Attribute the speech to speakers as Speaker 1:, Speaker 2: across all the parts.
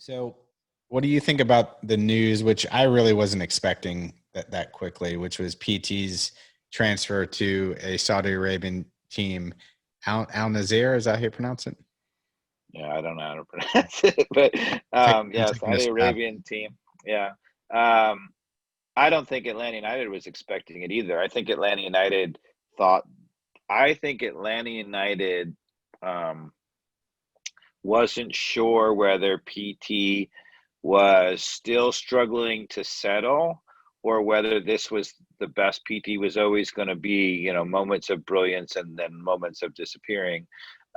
Speaker 1: So, what do you think about the news, which I really wasn't expecting that quickly, which was PT's transfer to a Saudi Arabian team, Al Nazir? Is that how you pronounce it?
Speaker 2: Yeah, I don't know how to pronounce it, but
Speaker 1: I'm
Speaker 2: yeah,
Speaker 1: taking a
Speaker 2: Saudi
Speaker 1: stab.
Speaker 2: Arabian team. Yeah. Um, I don't think Atlanta United was expecting it either. Thought, I think Atlanta United um, wasn't sure whether PT was still struggling to settle or whether this was the best PT was always going to be, moments of brilliance and then moments of disappearing,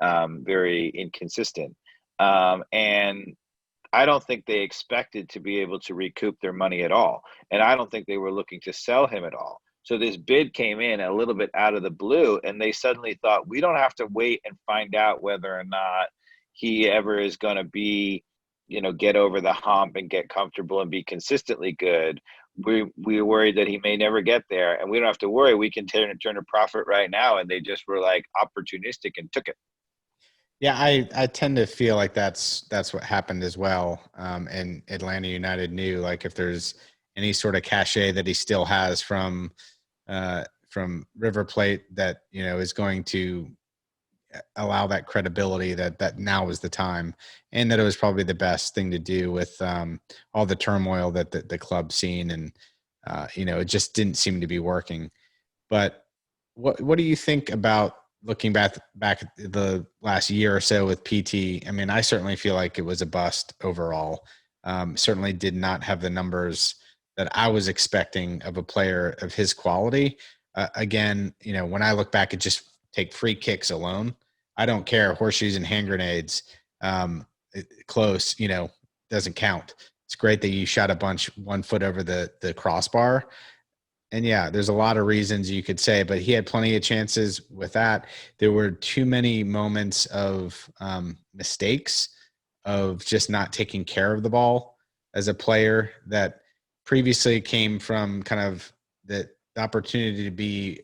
Speaker 2: very inconsistent. And I don't think they expected to be able to recoup their money at all. And I don't think they were looking to sell him at all. So this bid came in a little bit out of the blue, and they suddenly thought, we don't have to wait and find out whether or not he ever is going to be, get over the hump and get comfortable and be consistently good. We worried that he may never get there, and we don't have to worry. We can turn a profit right now. And they just were like opportunistic and took it.
Speaker 1: Yeah, I tend to feel like that's what happened as well. And Atlanta United knew, like, if there's any sort of cachet that he still has from River Plate, that is going to allow that credibility that now is the time, and that it was probably the best thing to do with all the turmoil that the club's seen, and it just didn't seem to be working. But what do you think about looking back at the last year or so with PT? I mean, I certainly feel like it was a bust overall. Certainly did not have the numbers that I was expecting of a player of his quality. Again, when I look back at just take free kicks alone, I don't care, horseshoes and hand grenades. Close, doesn't count. It's great that you shot a bunch 1 foot over the crossbar. And yeah, there's a lot of reasons you could say, but he had plenty of chances with that. There were too many moments of mistakes, of just not taking care of the ball as a player, that previously came from kind of the opportunity to be,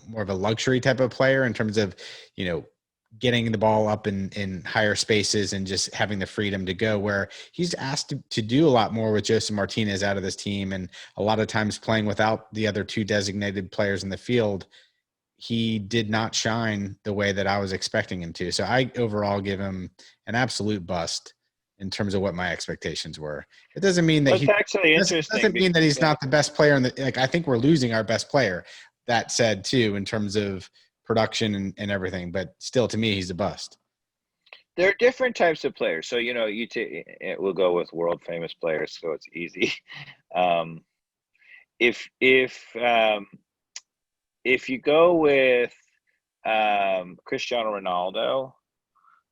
Speaker 1: more of a luxury type of player in terms of, you know, getting the ball up in higher spaces and just having the freedom to go, where he's asked to do a lot more with Joseph Martinez out of this team, and a lot of times playing without the other two designated players in the field. He did not shine the way that I was expecting him to. So I overall give him an absolute bust in terms of what my expectations were. It doesn't mean that
Speaker 2: Well, it's actually interesting
Speaker 1: doesn't mean that he's
Speaker 2: because
Speaker 1: not the best player in the, like, I think we're losing our best player. That said, too, in terms of production and everything, but still, to me, he's a bust.
Speaker 2: there are different types of players. So, we'll go with world famous players, so it's easy. Um, if if if you go with Cristiano Ronaldo,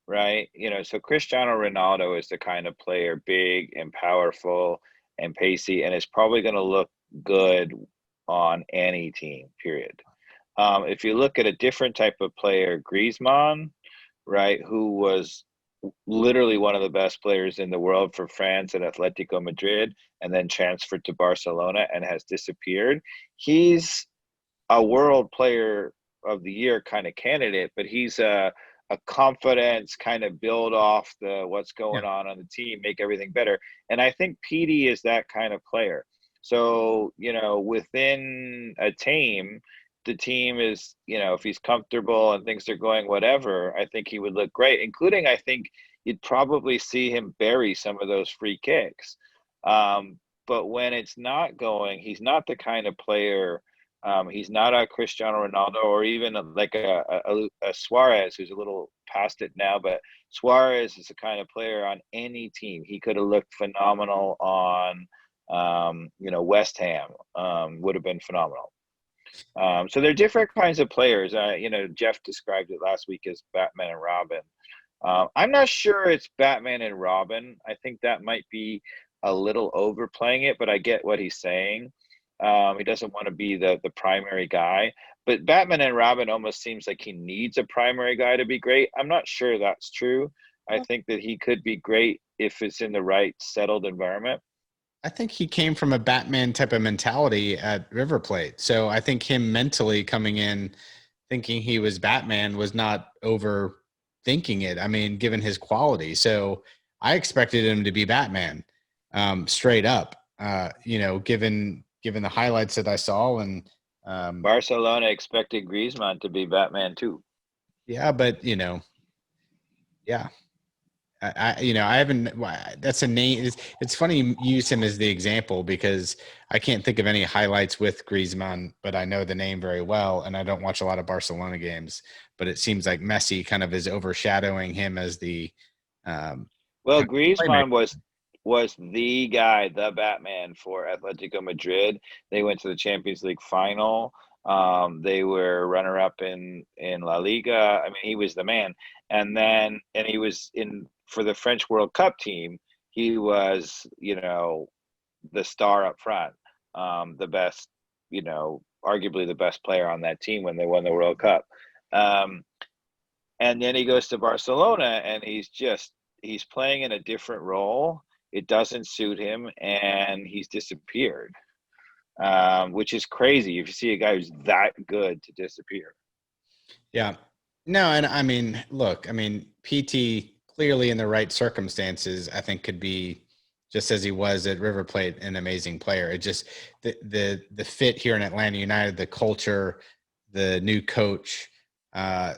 Speaker 2: right? So Cristiano Ronaldo is the kind of player, big and powerful and pacey, and is probably going to look good on any team, period. If you look at a different type of player, Griezmann, right, who was literally one of the best players in the world for France and Atletico Madrid, and then transferred to Barcelona and has disappeared. He's a world player of the year kind of candidate, but he's a confidence kind of build off the what's
Speaker 1: Yeah.
Speaker 2: going on the team, make everything better. And I think PD is that kind of player. So, within a team, the team is, if he's comfortable and things are going whatever, I think he would look great, including I think you'd probably see him bury some of those free kicks. But when it's not going, he's not the kind of player. He's not a Cristiano Ronaldo or even like a Suarez, who's a little past it now. But Suarez is the kind of player on any team. He could have looked phenomenal on, West Ham. Would have been phenomenal. So they're different kinds of players. Jeff described it last week as Batman and Robin. I'm not sure it's Batman and Robin. I think that might be a little overplaying it, but I get what he's saying. He doesn't want to be the primary guy, but Batman and Robin almost seems like he needs a primary guy to be great. I'm not sure that's true. I think that he could be great if it's in the right settled environment.
Speaker 1: I think he came from a Batman type of mentality at River Plate. So I think him mentally coming in thinking he was Batman was not overthinking it. I mean, given his quality. So I expected him to be Batman, straight up. Given the highlights that I saw, and
Speaker 2: Barcelona expected Griezmann to be Batman too.
Speaker 1: yeah, but yeah. I haven't. That's a name. It's funny you use him as the example because I can't think of any highlights with Griezmann, but I know the name very well, and I don't watch a lot of Barcelona games. But it seems like Messi kind of is overshadowing him as the
Speaker 2: Well,
Speaker 1: kind of
Speaker 2: Griezmann
Speaker 1: playmaker.
Speaker 2: was the guy, the Batman for Atletico Madrid. They went to the Champions League final. They were runner up in La Liga. I mean, he was the man. And he was in for the French World Cup team. He was, the star up front, the best, arguably the best player on that team when they won the World Cup. Um, and then he goes to Barcelona, and he's playing in a different role. It doesn't suit him, and he's disappeared, which is crazy if you see a guy who's that good to disappear.
Speaker 1: Yeah. No, and I mean, look, PT clearly in the right circumstances, I think could be just as he was at River Plate, an amazing player. It just the fit here in Atlanta United, the culture, the new coach, a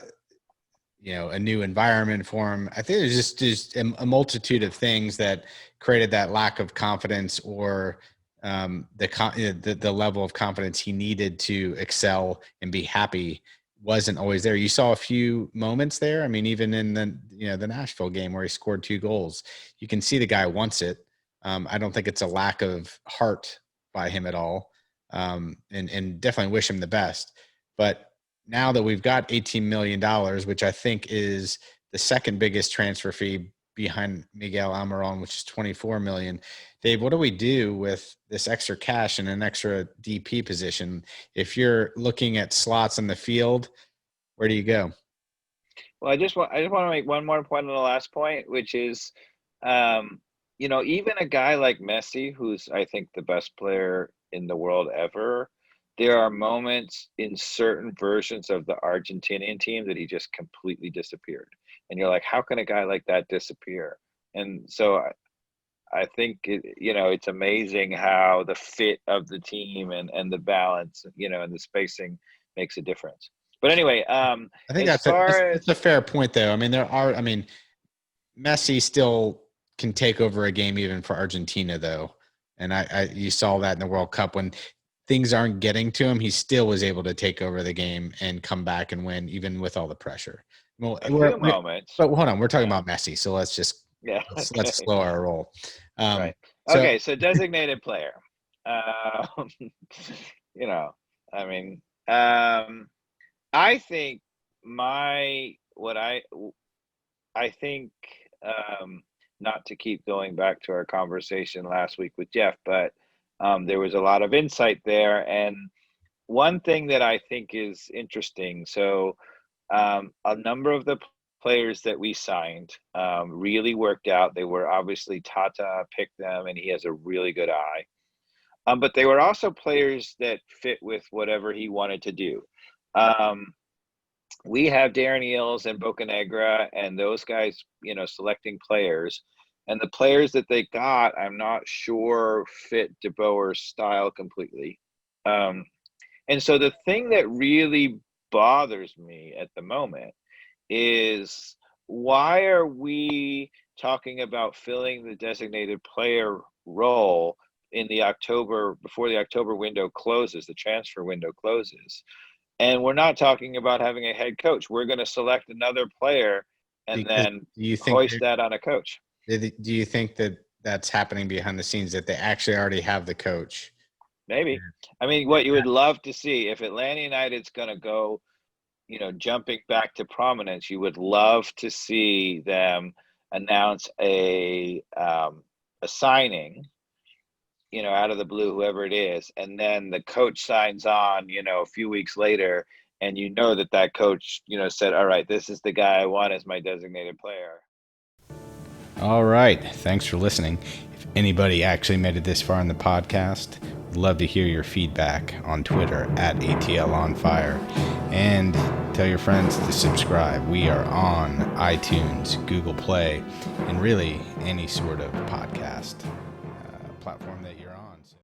Speaker 1: new environment for him. I think there's just a multitude of things that created that lack of confidence or the level of confidence he needed to excel and be happy wasn't always there. You saw a few moments there. I mean, even in the Nashville game where he scored 2 goals, you can see the guy wants it. I don't think it's a lack of heart by him at all. And definitely wish him the best. But now that we've got $18 million, which I think is the second biggest transfer fee behind Miguel Almiron, which is 24 million. Dave, what do we do with this extra cash and an extra DP position? If you're looking at slots in the field, where do you go?
Speaker 2: Well, I just want to make one more point on the last point, which is, even a guy like Messi, who's I think the best player in the world ever, there are moments in certain versions of the Argentinian team that he just completely disappeared. And you're like, how can a guy like that disappear? And so I think it's amazing how the fit of the team and the balance, and the spacing makes a difference. But anyway,
Speaker 1: I think
Speaker 2: as far as
Speaker 1: that's a fair point, though. Messi still can take over a game even for Argentina, though. And you saw that in the World Cup when things aren't getting to him, he still was able to take over the game and come back and win, even with all the pressure. Well,
Speaker 2: a few moments,
Speaker 1: but hold on, we're talking about Messi, so let's just let's
Speaker 2: okay,
Speaker 1: slow our roll.
Speaker 2: right,
Speaker 1: So
Speaker 2: okay. So designated player, um, you know, I mean, I think my what I think, not to keep going back to our conversation last week with Jeff, but there was a lot of insight there. And one thing that I think is interesting, so a number of the players that we signed really worked out. They were obviously Tata picked them, and he has a really good eye. But they were also players that fit with whatever he wanted to do. Um, we have Darren Eales and Bocanegra and those guys, selecting players. And the players that they got, I'm not sure fit De Boer's style completely. Um, and so the thing that really bothers me at the moment is why are we talking about filling the designated player role in the October before the October window closes, the transfer window closes? And we're not talking about having a head coach. We're going to select another player and
Speaker 1: because
Speaker 2: then hoist that on a coach.
Speaker 1: do you think that that's happening behind the scenes, that they actually already have the coach?
Speaker 2: Maybe. I mean, what you would love to see if Atlanta United's going to go, jumping back to prominence, you would love to see them announce a signing, out of the blue, whoever it is, and then the coach signs on, a few weeks later, and that coach, said, all right, this is the guy I want as my designated player.
Speaker 1: All right. Thanks for listening. If anybody actually made it this far in the podcast, we'd love to hear your feedback on Twitter at ATL On Fire. And tell your friends to subscribe. We are on iTunes, Google Play, and really any sort of podcast platform that you're on.